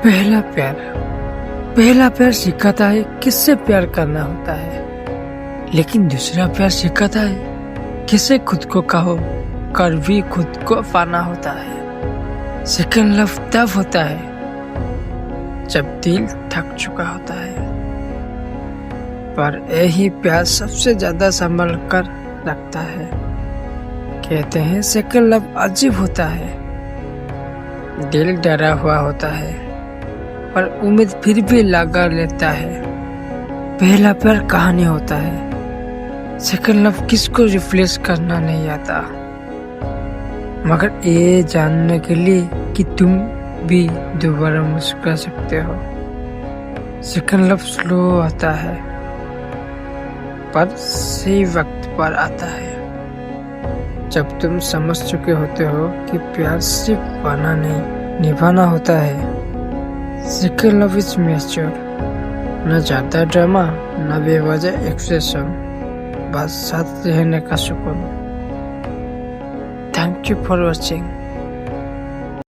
पहला प्यार। पहला प्यार सिखाता है किससे प्यार करना होता है, लेकिन दूसरा प्यार सिखाता है किसे खुद को कहो कर भी खुद को पाना होता है। सेकंड लव तब होता है जब दिल थक चुका होता है, पर यही प्यार सबसे ज्यादा संभल कर रखता है। कहते हैं सेकंड लव अजीब होता है, दिल डरा हुआ होता है पर उम्मीद फिर भी लगा लेता है। पहला प्यार कहानी होता है, सेकंड लव किसको रिप्लेस करना नहीं आता, मगर ये जानने के लिए कि तुम भी दोबारा मुस्कुरा सकते हो। सेकंड लव स्लो आता है पर सही वक्त पर आता है, जब तुम समझ चुके होते हो कि प्यार सिर्फ पाना नहीं निभाना होता है। सेकंड लव इज मैच्योर, न ज्यादा ड्रामा न बेवजह एक्सप्रेशन, बस साथ रहने का सुकून। Thank you for watching.